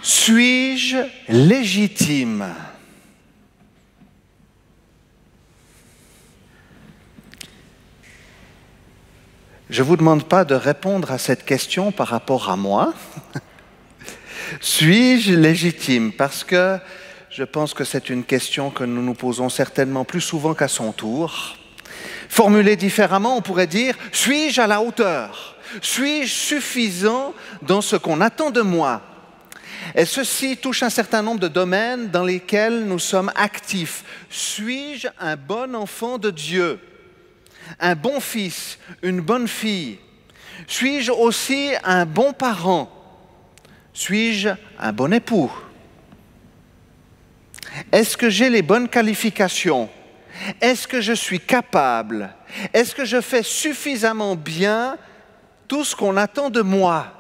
Suis-je légitime? Je ne vous demande pas de répondre à cette question par rapport à moi. Suis-je légitime? Parce que je pense que c'est une question que nous nous posons certainement plus souvent qu'à son tour. Formulée différemment, on pourrait dire, suis-je à la hauteur? Suis-je suffisant dans ce qu'on attend de moi? Et ceci touche un certain nombre de domaines dans lesquels nous sommes actifs. Suis-je un bon enfant de Dieu? Un bon fils, une bonne fille? Suis-je aussi un bon parent? Suis-je un bon époux? Est-ce que j'ai les bonnes qualifications? Est-ce que je suis capable? Est-ce que je fais suffisamment bien tout ce qu'on attend de moi?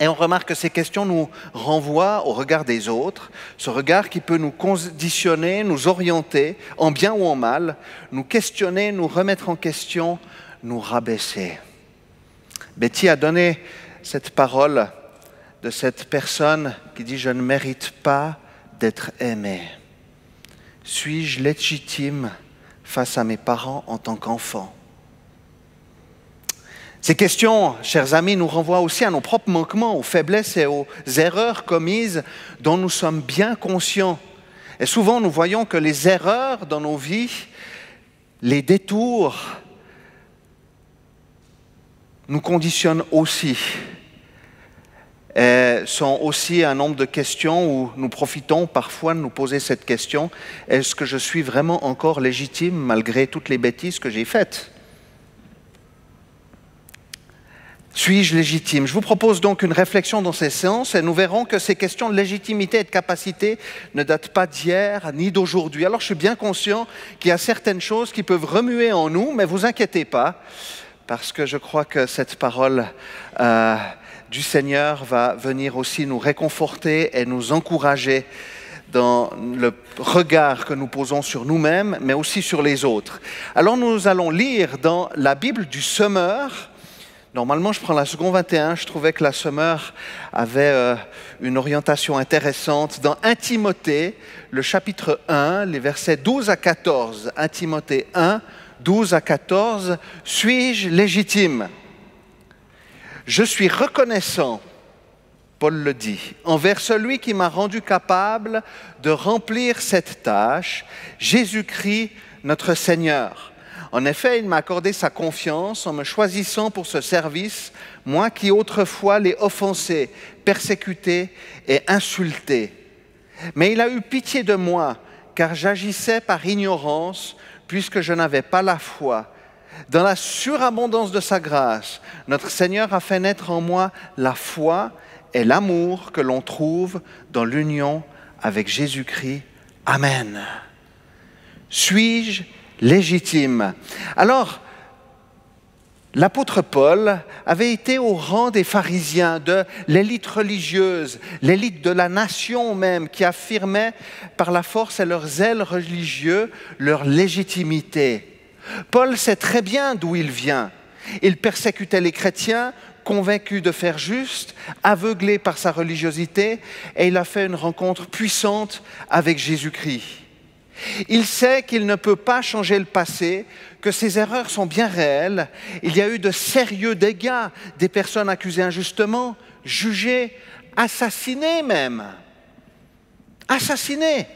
Et on remarque que ces questions nous renvoient au regard des autres, ce regard qui peut nous conditionner, nous orienter, en bien ou en mal, nous questionner, nous remettre en question, nous rabaisser. Betty a donné cette parole de cette personne qui dit « Je ne mérite pas d'être aimé. Suis-je légitime face à mes parents en tant qu'enfant ?» Ces questions, chers amis, nous renvoient aussi à nos propres manquements, aux faiblesses et aux erreurs commises dont nous sommes bien conscients. Et souvent, nous voyons que les erreurs dans nos vies, les détours, nous conditionnent aussi. Et sont aussi un nombre de questions où nous profitons parfois de nous poser cette question, est-ce que je suis vraiment encore légitime malgré toutes les bêtises que j'ai faites ? Suis-je légitime? Je vous propose donc une réflexion dans ces sens et nous verrons que ces questions de légitimité et de capacité ne datent pas d'hier ni d'aujourd'hui. Alors je suis bien conscient qu'il y a certaines choses qui peuvent remuer en nous, mais vous inquiétez pas, parce que je crois que cette parole du Seigneur va venir aussi nous réconforter et nous encourager dans le regard que nous posons sur nous-mêmes, mais aussi sur les autres. Alors nous allons lire dans la Bible du Semeur. Normalement, je prends la seconde 21. Je trouvais que la Semeur avait une orientation intéressante. Dans 1 Timothée, le chapitre 1, les versets 12 à 14. 1 Timothée 1, 12 à 14. Suis-je légitime? Je suis reconnaissant, Paul le dit, envers celui qui m'a rendu capable de remplir cette tâche, Jésus-Christ, notre Seigneur. En effet, il m'a accordé sa confiance en me choisissant pour ce service, moi qui autrefois l'ai offensé, persécuté et insulté. Mais il a eu pitié de moi, car j'agissais par ignorance, puisque je n'avais pas la foi. Dans la surabondance de sa grâce, notre Seigneur a fait naître en moi la foi et l'amour que l'on trouve dans l'union avec Jésus-Christ. Amen. Suis-je légitime? Alors, l'apôtre Paul avait été au rang des pharisiens, de l'élite religieuse, l'élite de la nation même, qui affirmait par la force et leur zèle religieux leur légitimité. Paul sait très bien d'où il vient. Il persécutait les chrétiens, convaincu de faire juste, aveuglé par sa religiosité, et il a fait une rencontre puissante avec Jésus-Christ. Il sait qu'il ne peut pas changer le passé, que ses erreurs sont bien réelles. Il y a eu de sérieux dégâts, des personnes accusées injustement, jugées, assassinées même. Assassinées.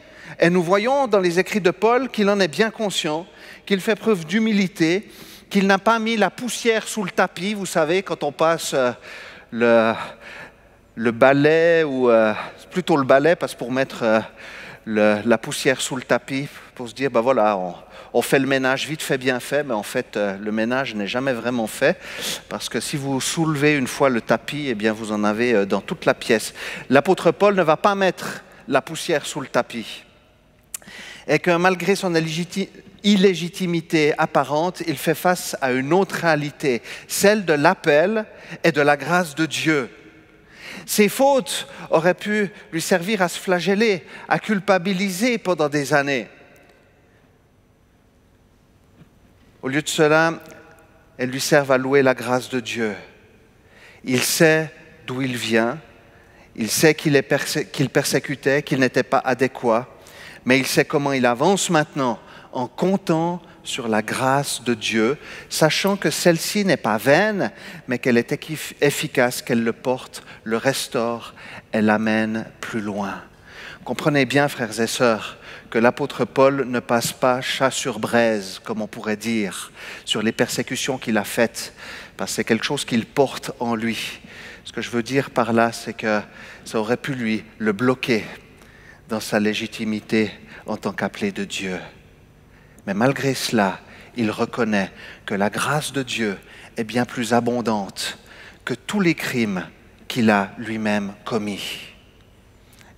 Et nous voyons dans les écrits de Paul qu'il en est bien conscient, qu'il fait preuve d'humilité, qu'il n'a pas mis la poussière sous le tapis. Vous savez, quand on passe le balai, ou plutôt le balai, parce que pour mettre la poussière sous le tapis, pour se dire, ben voilà, on fait le ménage vite fait, bien fait, mais en fait, le ménage n'est jamais vraiment fait, parce que si vous soulevez une fois le tapis, eh bien, vous en avez dans toute la pièce. L'apôtre Paul ne va pas mettre la poussière sous le tapis. Et que malgré son illégitimité apparente, il fait face à une autre réalité, celle de l'appel et de la grâce de Dieu. Ses fautes auraient pu lui servir à se flageller, à culpabiliser pendant des années. Au lieu de cela, elles lui servent à louer la grâce de Dieu. Il sait d'où il vient, il sait qu'il persécutait, qu'il n'était pas adéquat, mais il sait comment il avance maintenant en comptant sur la grâce de Dieu, sachant que celle-ci n'est pas vaine, mais qu'elle est efficace, qu'elle le porte, le restaure, elle l'amène plus loin. Comprenez bien, frères et sœurs, que l'apôtre Paul ne passe pas chat sur braise, comme on pourrait dire, sur les persécutions qu'il a faites, parce que c'est quelque chose qu'il porte en lui. Ce que je veux dire par là, c'est que ça aurait pu le bloquer dans sa légitimité en tant qu'appelé de Dieu. Mais malgré cela, il reconnaît que la grâce de Dieu est bien plus abondante que tous les crimes qu'il a lui-même commis.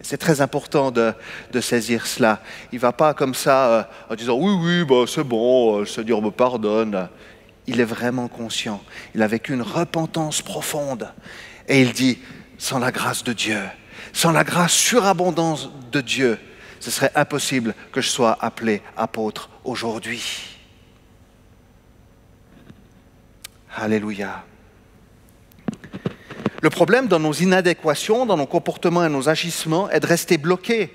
C'est très important de saisir cela. Il ne va pas comme ça en disant « oui, c'est bon, le Seigneur me pardonne ». Il est vraiment conscient. Il a vécu une repentance profonde. Et il dit « sans la grâce de Dieu, sans la grâce surabondante de Dieu, ce serait impossible que je sois appelé apôtre aujourd'hui. » Alléluia. Le problème dans nos inadéquations, dans nos comportements et nos agissements est de rester bloqué.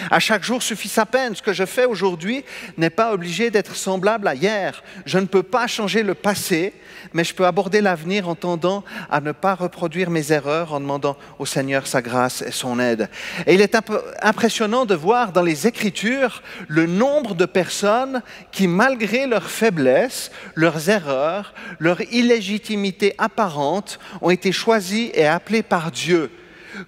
À chaque jour suffit sa peine. Ce que je fais aujourd'hui n'est pas obligé d'être semblable à hier. Je ne peux pas changer le passé, mais je peux aborder l'avenir en tendant à ne pas reproduire mes erreurs, en demandant au Seigneur sa grâce et son aide. Et il est impressionnant de voir dans les Écritures le nombre de personnes qui, malgré leurs faiblesses, leurs erreurs, leur illégitimité apparente, ont été choisies et appelées par Dieu.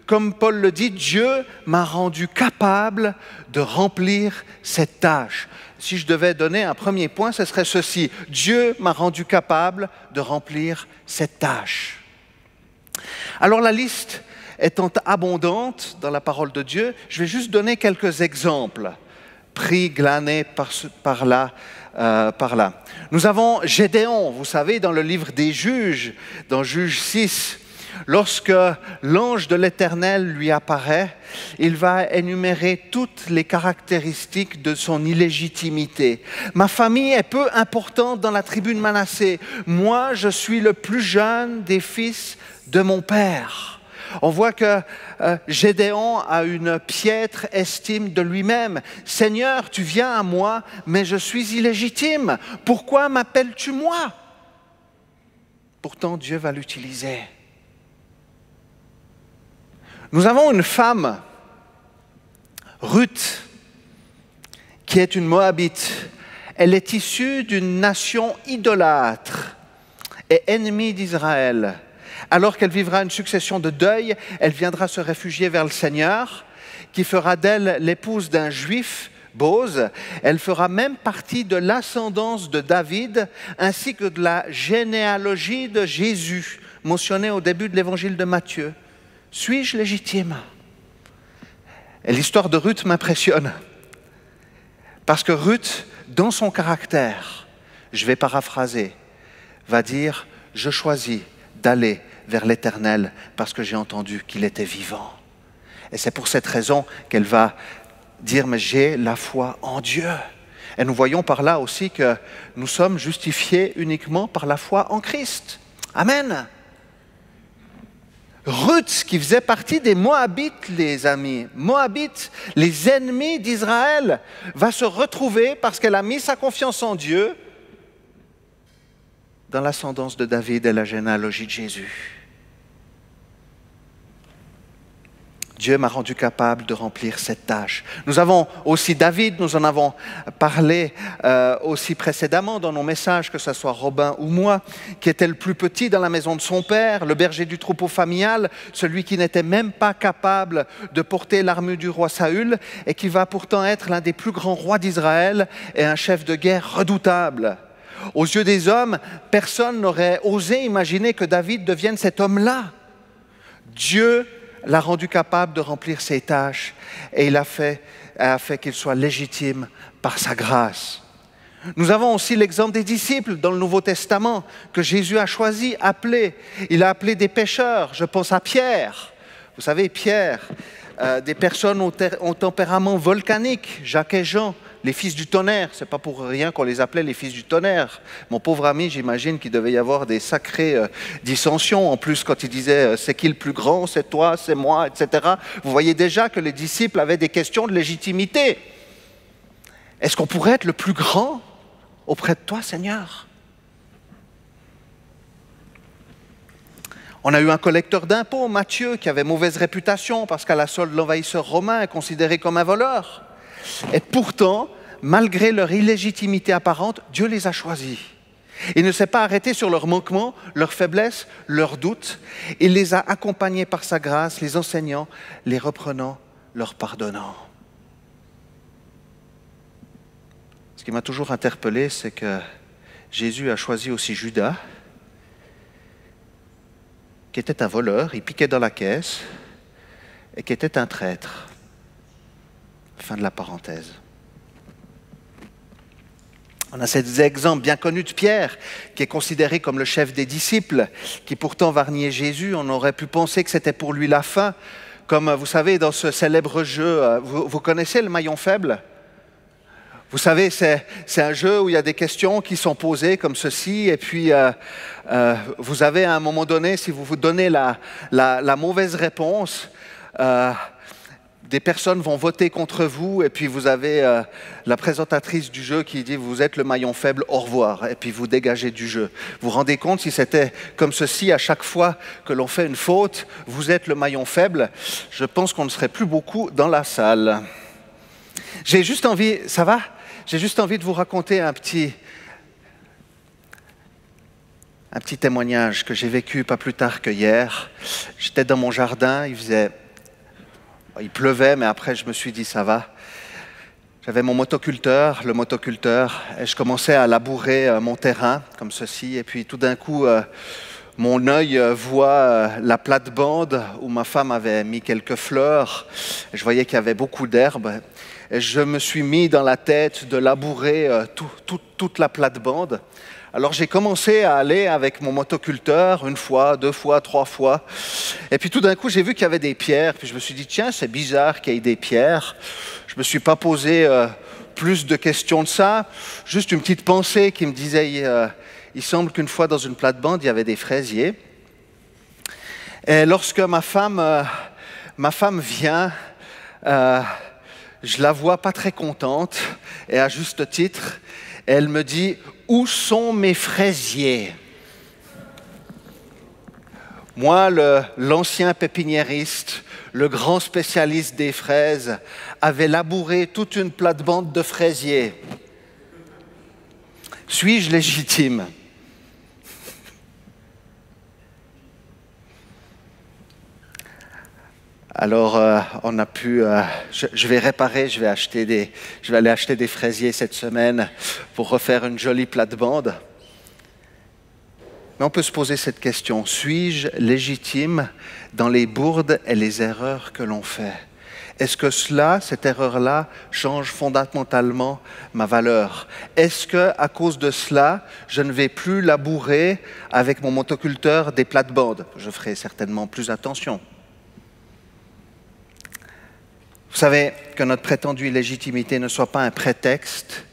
Comme Paul le dit, Dieu m'a rendu capable de remplir cette tâche. Si je devais donner un premier point, ce serait ceci. Dieu m'a rendu capable de remplir cette tâche. Alors la liste étant abondante dans la parole de Dieu, je vais juste donner quelques exemples, pris, glanés par là. Nous avons Gédéon, vous savez, dans le livre des Juges, dans Juges 6, lorsque l'ange de l'Éternel lui apparaît, il va énumérer toutes les caractéristiques de son illégitimité. Ma famille est peu importante dans la tribu de Manassé. Moi, je suis le plus jeune des fils de mon père. On voit que Gédéon a une piètre estime de lui-même. Seigneur, tu viens à moi, mais je suis illégitime. Pourquoi m'appelles-tu moi? Pourtant, Dieu va l'utiliser. Nous avons une femme, Ruth, qui est une Moabite. Elle est issue d'une nation idolâtre et ennemie d'Israël. Alors qu'elle vivra une succession de deuils, elle viendra se réfugier vers le Seigneur, qui fera d'elle l'épouse d'un Juif, Bose. Elle fera même partie de l'ascendance de David, ainsi que de la généalogie de Jésus, mentionnée au début de l'évangile de Matthieu. Suis-je légitime? Et l'histoire de Ruth m'impressionne. Parce que Ruth, dans son caractère, je vais paraphraser, va dire « Je choisis d'aller vers l'Éternel parce que j'ai entendu qu'il était vivant. » Et c'est pour cette raison qu'elle va dire « Mais j'ai la foi en Dieu. » Et nous voyons par là aussi que nous sommes justifiés uniquement par la foi en Christ. Amen. Ruth, qui faisait partie des Moabites, les amis, Moabites, les ennemis d'Israël, va se retrouver, parce qu'elle a mis sa confiance en Dieu, dans l'ascendance de David et la généalogie de Jésus. Dieu m'a rendu capable de remplir cette tâche. Nous avons aussi David, nous en avons parlé aussi précédemment dans nos messages, que ce soit Robin ou moi, qui était le plus petit dans la maison de son père, le berger du troupeau familial, celui qui n'était même pas capable de porter l'armure du roi Saül et qui va pourtant être l'un des plus grands rois d'Israël et un chef de guerre redoutable. Aux yeux des hommes, personne n'aurait osé imaginer que David devienne cet homme-là. Dieu l'a rendu capable de remplir ses tâches et il a fait qu'il soit légitime par sa grâce. Nous avons aussi l'exemple des disciples dans le Nouveau Testament que Jésus a choisi, appelé. Il a appelé des pécheurs, je pense à Pierre. Vous savez, Pierre, des personnes au tempérament volcanique, Jacques et Jean, les fils du tonnerre. Ce n'est pas pour rien qu'on les appelait les fils du tonnerre. Mon pauvre ami, j'imagine qu'il devait y avoir des sacrées dissensions. En plus, quand il disait c'est qui le plus grand, c'est toi, c'est moi, etc. Vous voyez déjà que les disciples avaient des questions de légitimité. Est-ce qu'on pourrait être le plus grand auprès de toi, Seigneur? On a eu un collecteur d'impôts, Matthieu, qui avait mauvaise réputation parce qu'à la solde, l'envahisseur romain est considéré comme un voleur. Et pourtant, malgré leur illégitimité apparente, Dieu les a choisis. Il ne s'est pas arrêté sur leurs manquements, leurs faiblesses, leurs doutes. Il les a accompagnés par sa grâce, les enseignant, les reprenant, leur pardonnant. Ce qui m'a toujours interpellé, c'est que Jésus a choisi aussi Judas, qui était un voleur, il piquait dans la caisse, et qui était un traître. Fin de la parenthèse. On a cet exemple bien connu de Pierre, qui est considéré comme le chef des disciples, qui pourtant va renier Jésus. On aurait pu penser que c'était pour lui la fin. Comme vous savez, dans ce célèbre jeu, vous connaissez le maillon faible ? Vous savez, c'est un jeu où il y a des questions qui sont posées comme ceci, et puis vous avez à un moment donné, si vous vous donnez la mauvaise réponse, des personnes vont voter contre vous, et puis vous avez la présentatrice du jeu qui dit « vous êtes le maillon faible, au revoir », et puis vous dégagez du jeu. Vous vous rendez compte, si c'était comme ceci à chaque fois que l'on fait une faute, vous êtes le maillon faible, je pense qu'on ne serait plus beaucoup dans la salle. J'ai juste envie, ça va ? J'ai juste envie de vous raconter un petit témoignage que j'ai vécu pas plus tard que hier. J'étais dans mon jardin, il pleuvait, mais après je me suis dit ça va. J'avais mon motoculteur, et je commençais à labourer mon terrain comme ceci. Et puis tout d'un coup, mon œil voit la plate-bande où ma femme avait mis quelques fleurs. Je voyais qu'il y avait beaucoup d'herbes. Et je me suis mis dans la tête de labourer toute la plate-bande. Alors j'ai commencé à aller avec mon motoculteur 1 fois, 2 fois, 3 fois. Et puis tout d'un coup, j'ai vu qu'il y avait des pierres. Puis je me suis dit, tiens, c'est bizarre qu'il y ait des pierres. Je ne me suis pas posé plus de questions de ça. Juste une petite pensée qui me disait, il semble qu'une fois dans une plate-bande, il y avait des fraisiers. Et lorsque ma femme vient... je la vois pas très contente, et à juste titre, elle me dit « Où sont mes fraisiers ?» Moi, l'ancien pépiniériste, le grand spécialiste des fraises, avait labouré toute une plate-bande de fraisiers. Suis-je légitime ? Alors, on a pu... je vais réparer, je vais aller acheter des fraisiers cette semaine pour refaire une jolie plate-bande. Mais on peut se poser cette question. Suis-je légitime dans les bourdes et les erreurs que l'on fait? Est-ce que cette erreur-là, change fondamentalement ma valeur? Est-ce qu'à cause de cela, je ne vais plus labourer avec mon motoculteur des plates-bandes? Je ferai certainement plus attention. Vous savez, que notre prétendue légitimité ne soit pas un prétexte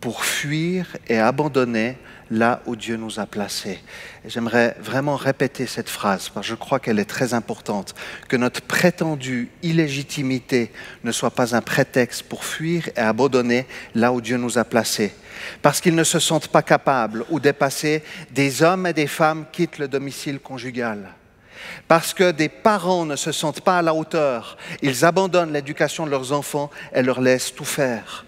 pour fuir et abandonner là où Dieu nous a placés. Et j'aimerais vraiment répéter cette phrase, parce que je crois qu'elle est très importante. Que notre prétendue illégitimité ne soit pas un prétexte pour fuir et abandonner là où Dieu nous a placés. Parce qu'ils ne se sentent pas capables ou dépassés, des hommes et des femmes quittent le domicile conjugal. Parce que des parents ne se sentent pas à la hauteur, ils abandonnent l'éducation de leurs enfants et leur laissent tout faire.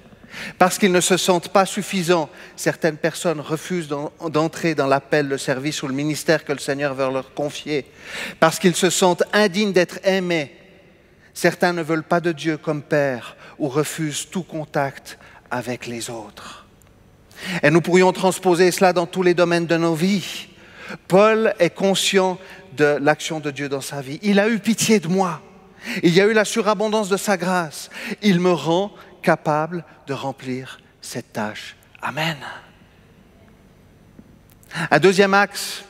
Parce qu'ils ne se sentent pas suffisants, certaines personnes refusent d'entrer dans l'appel, le service ou le ministère que le Seigneur veut leur confier. Parce qu'ils se sentent indignes d'être aimés, certains ne veulent pas de Dieu comme Père ou refusent tout contact avec les autres. Et nous pourrions transposer cela dans tous les domaines de nos vies. Paul est conscient de l'action de Dieu dans sa vie. Il a eu pitié de moi. Il y a eu la surabondance de sa grâce. Il me rend capable de remplir cette tâche. Amen. Un deuxième axe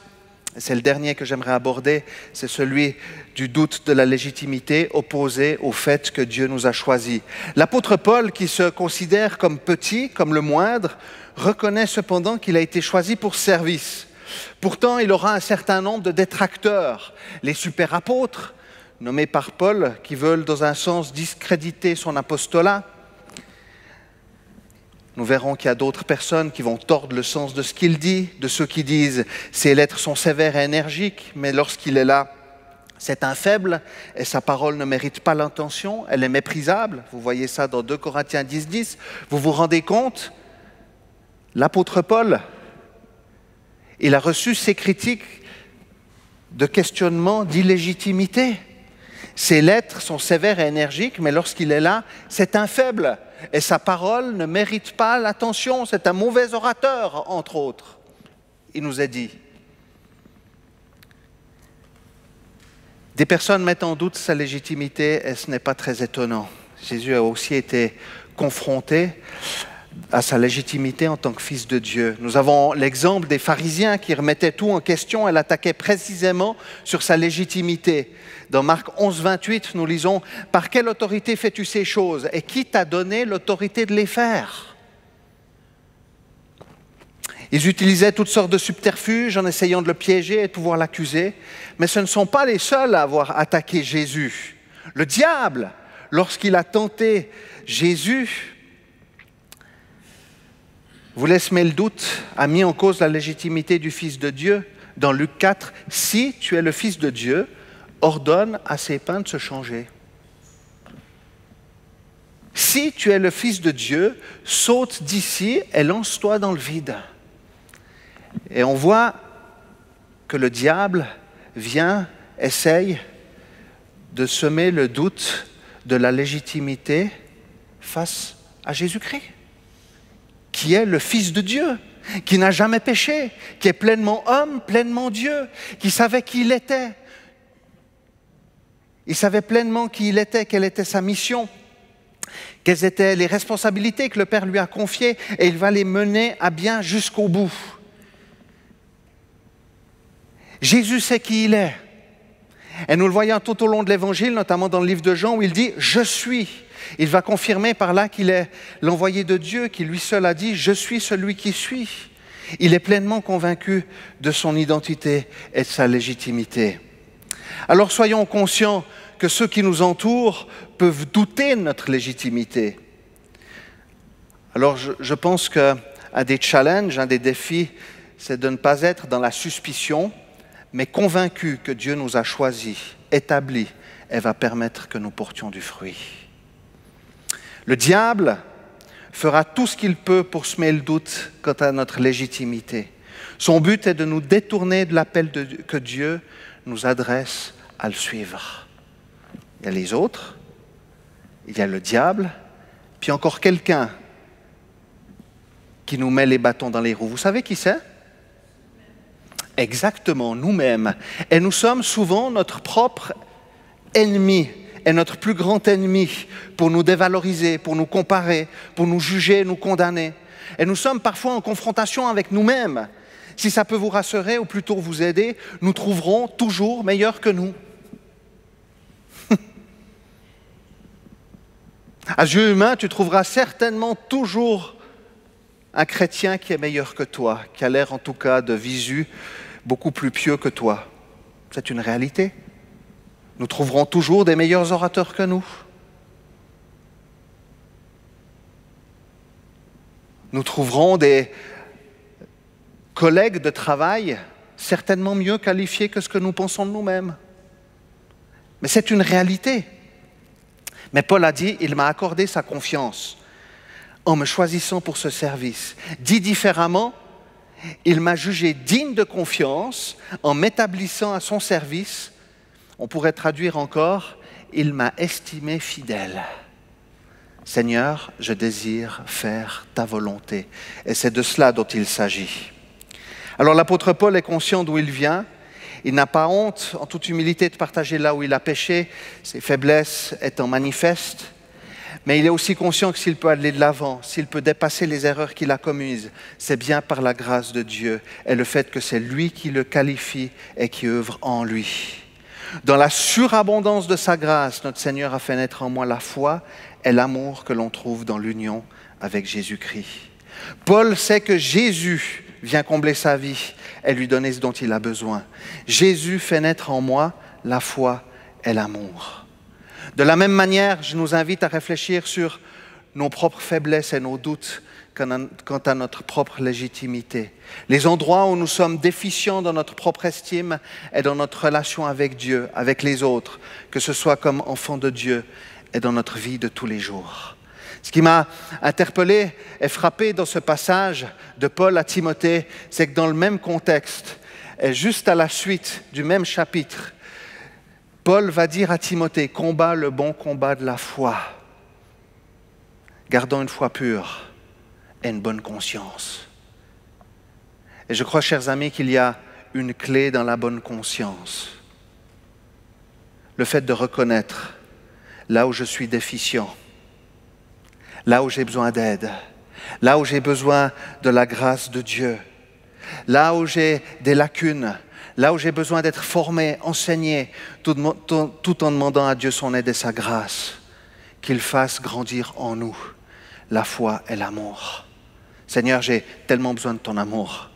C'est le dernier que j'aimerais aborder, c'est celui du doute de la légitimité opposé au fait que Dieu nous a choisis. L'apôtre Paul, qui se considère comme petit, comme le moindre, reconnaît cependant qu'il a été choisi pour service. Pourtant, il aura un certain nombre de détracteurs, les super-apôtres, nommés par Paul, qui veulent dans un sens discréditer son apostolat. Nous verrons qu'il y a d'autres personnes qui vont tordre le sens de ce qu'il dit, de ceux qui disent « ses lettres sont sévères et énergiques, mais lorsqu'il est là, c'est un faible et sa parole ne mérite pas l'intention, elle est méprisable. » Vous voyez ça dans 2 Corinthiens 10, 10. Vous vous rendez compte? L'apôtre Paul, il a reçu ces critiques de questionnement d'illégitimité. Ses lettres sont sévères et énergiques, mais lorsqu'il est là, c'est un faible. Et sa parole ne mérite pas l'attention. C'est un mauvais orateur, entre autres. Il nous a dit. Des personnes mettent en doute sa légitimité et ce n'est pas très étonnant. Jésus a aussi été confronté à sa légitimité en tant que fils de Dieu. Nous avons l'exemple des pharisiens qui remettaient tout en question et l'attaquaient précisément sur sa légitimité. Dans Marc 11, 28, nous lisons « Par quelle autorité fais-tu ces choses et qui t'a donné l'autorité de les faire ?» Ils utilisaient toutes sortes de subterfuges en essayant de le piéger et de pouvoir l'accuser, mais ce ne sont pas les seuls à avoir attaqué Jésus. Le diable, lorsqu'il a tenté Jésus, voulait semer le doute, a mis en cause la légitimité du Fils de Dieu. Dans Luc 4, « Si tu es le Fils de Dieu, ordonne à ces pains de se changer. » Si tu es le Fils de Dieu, saute d'ici et lance-toi dans le vide. Et on voit que le diable vient, essaye de semer le doute de la légitimité face à Jésus-Christ, qui est le Fils de Dieu, qui n'a jamais péché, qui est pleinement homme, pleinement Dieu, qui savait qui il était. Il savait pleinement qui il était, quelle était sa mission, quelles étaient les responsabilités que le Père lui a confiées, et il va les mener à bien jusqu'au bout. Jésus sait qui il est. Et nous le voyons tout au long de l'Évangile, notamment dans le livre de Jean, où il dit « Je suis ». Il va confirmer par là qu'il est l'envoyé de Dieu, qui lui seul a dit « Je suis celui qui suis ». Il est pleinement convaincu de son identité et de sa légitimité. Alors soyons conscients que ceux qui nous entourent peuvent douter de notre légitimité. Alors je pense qu'un des challenges, un des défis, c'est de ne pas être dans la suspicion, mais convaincu que Dieu nous a choisis, établis, et va permettre que nous portions du fruit. Le diable fera tout ce qu'il peut pour semer le doute quant à notre légitimité. Son but est de nous détourner de l'appel que Dieu nous adresse à le suivre. Il y a les autres, il y a le diable, puis encore quelqu'un qui nous met les bâtons dans les roues. Vous savez qui c'est? Exactement, nous-mêmes. Et nous sommes souvent notre propre ennemi et notre plus grand ennemi pour nous dévaloriser, pour nous comparer, pour nous juger, nous condamner. Et nous sommes parfois en confrontation avec nous-mêmes. Si ça peut vous rassurer ou plutôt vous aider, nous trouverons toujours meilleurs que nous. À yeux humains, tu trouveras certainement toujours un chrétien qui est meilleur que toi, qui a l'air en tout cas de visu beaucoup plus pieux que toi. C'est une réalité. Nous trouverons toujours des meilleurs orateurs que nous. Nous trouverons des collègues de travail certainement mieux qualifiés que ce que nous pensons de nous-mêmes. Mais c'est une réalité. Mais Paul a dit, il m'a accordé sa confiance en me choisissant pour ce service. Dit différemment, il m'a jugé digne de confiance en m'établissant à son service. On pourrait traduire encore, il m'a estimé fidèle. Seigneur, je désire faire ta volonté. Et c'est de cela dont il s'agit. Alors l'apôtre Paul est conscient d'où il vient. Il n'a pas honte, en toute humilité, de partager là où il a péché, ses faiblesses étant manifestes. Mais il est aussi conscient que s'il peut aller de l'avant, s'il peut dépasser les erreurs qu'il a commises, c'est bien par la grâce de Dieu et le fait que c'est lui qui le qualifie et qui œuvre en lui. Dans la surabondance de sa grâce, notre Seigneur a fait naître en moi la foi et l'amour que l'on trouve dans l'union avec Jésus-Christ. Paul sait que Jésus vient combler sa vie et lui donner ce dont il a besoin. Jésus fait naître en moi la foi et l'amour. De la même manière, je nous invite à réfléchir sur nos propres faiblesses et nos doutes quant à notre propre légitimité. Les endroits où nous sommes déficients dans notre propre estime et dans notre relation avec Dieu, avec les autres, que ce soit comme enfants de Dieu et dans notre vie de tous les jours. Ce qui m'a interpellé et frappé dans ce passage de Paul à Timothée, c'est que dans le même contexte, et juste à la suite du même chapitre, Paul va dire à Timothée, combat le bon combat de la foi, gardant une foi pure et une bonne conscience. Et je crois, chers amis, qu'il y a une clé dans la bonne conscience. Le fait de reconnaître là où je suis déficient, là où j'ai besoin d'aide, là où j'ai besoin de la grâce de Dieu, là où j'ai des lacunes, là où j'ai besoin d'être formé, enseigné, tout en demandant à Dieu son aide et sa grâce, qu'il fasse grandir en nous la foi et l'amour. Seigneur, j'ai tellement besoin de ton amour.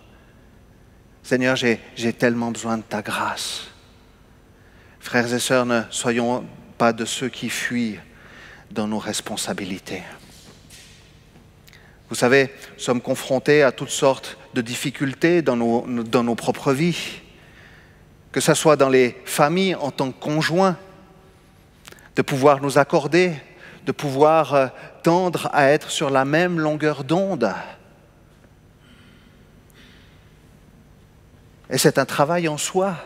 Seigneur, j'ai tellement besoin de ta grâce. Frères et sœurs, ne soyons pas de ceux qui fuient dans nos responsabilités. Vous savez, nous sommes confrontés à toutes sortes de difficultés dans nos propres vies. Que ce soit dans les familles en tant que conjoints, de pouvoir nous accorder, de pouvoir tendre à être sur la même longueur d'onde. Et c'est un travail en soi.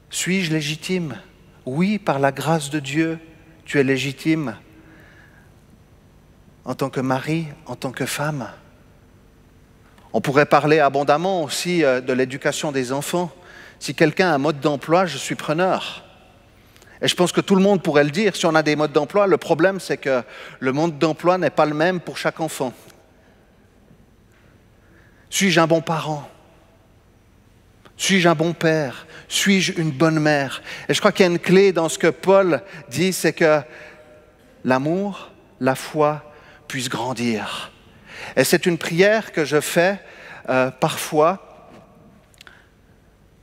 Suis-je légitime? Oui, par la grâce de Dieu, tu es légitime. En tant que mari, en tant que femme. On pourrait parler abondamment aussi de l'éducation des enfants. Si quelqu'un a un mode d'emploi, je suis preneur. Et je pense que tout le monde pourrait le dire. Si on a des modes d'emploi, le problème, c'est que le mode d'emploi n'est pas le même pour chaque enfant. Suis-je un bon parent? Suis-je un bon père? Suis-je une bonne mère? Et je crois qu'il y a une clé dans ce que Paul dit, c'est que l'amour, la foi puissent grandir. Et c'est une prière que je fais parfois.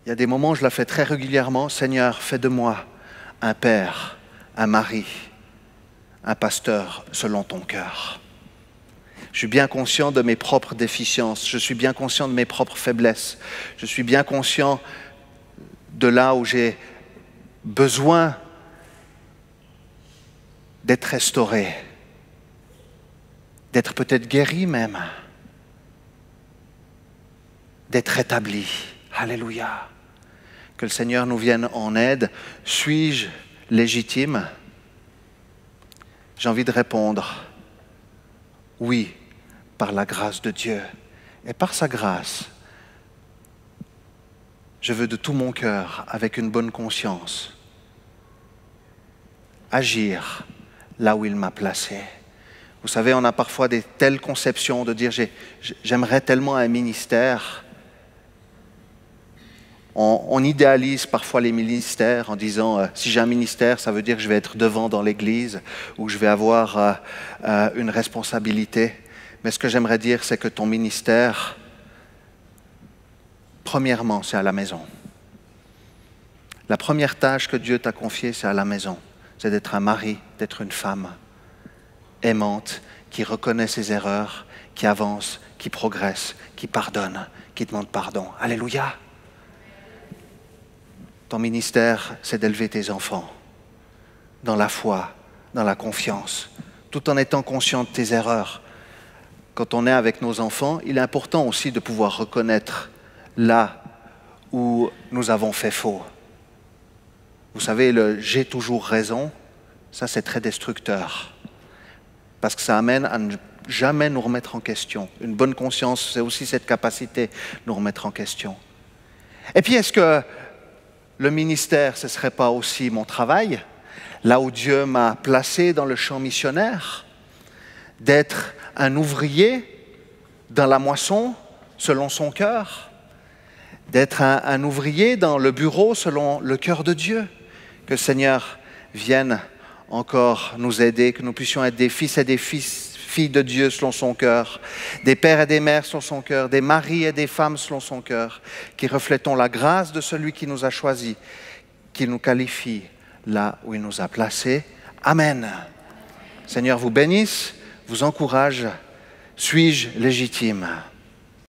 Il y a des moments où je la fais très régulièrement. Seigneur, fais de moi un père, un mari, un pasteur selon ton cœur. Je suis bien conscient de mes propres déficiences. Je suis bien conscient de mes propres faiblesses. Je suis bien conscient de là où j'ai besoin d'être restauré, d'être peut-être guéri même, d'être rétabli. Alléluia. Que le Seigneur nous vienne en aide. Suis-je légitime? J'ai envie de répondre oui, par la grâce de Dieu. Et par sa grâce, je veux de tout mon cœur, avec une bonne conscience, agir là où il m'a placé. Vous savez, on a parfois des telles conceptions de dire j'aimerais tellement un ministère. On idéalise parfois les ministères en disant si j'ai un ministère, ça veut dire que je vais être devant dans l'église ou que je vais avoir une responsabilité. Mais ce que j'aimerais dire, c'est que ton ministère, premièrement, c'est à la maison. La première tâche que Dieu t'a confiée, c'est à la maison. C'est d'être un mari, d'être une femme aimante, qui reconnaît ses erreurs, qui avance, qui progresse, qui pardonne, qui demande pardon. Alléluia. Ton ministère, c'est d'élever tes enfants dans la foi, dans la confiance, tout en étant conscient de tes erreurs. Quand on est avec nos enfants, il est important aussi de pouvoir reconnaître là où nous avons fait faux. Vous savez, le « j'ai toujours raison », ça c'est très destructeur. Parce que ça amène à ne jamais nous remettre en question. Une bonne conscience, c'est aussi cette capacité de nous remettre en question. Et puis, est-ce que le ministère, ce ne serait pas aussi mon travail? là où Dieu m'a placé dans le champ missionnaire, d'être un ouvrier dans la moisson selon son cœur, d'être un ouvrier dans le bureau selon le cœur de Dieu. Que le Seigneur vienne encore nous aider, que nous puissions être des fils et des filles de Dieu selon son cœur, des pères et des mères selon son cœur, des maris et des femmes selon son cœur, qui reflétons la grâce de celui qui nous a choisis, qui nous qualifie là où il nous a placés. Amen. Seigneur vous bénisse, vous encourage. Suis-je légitime ?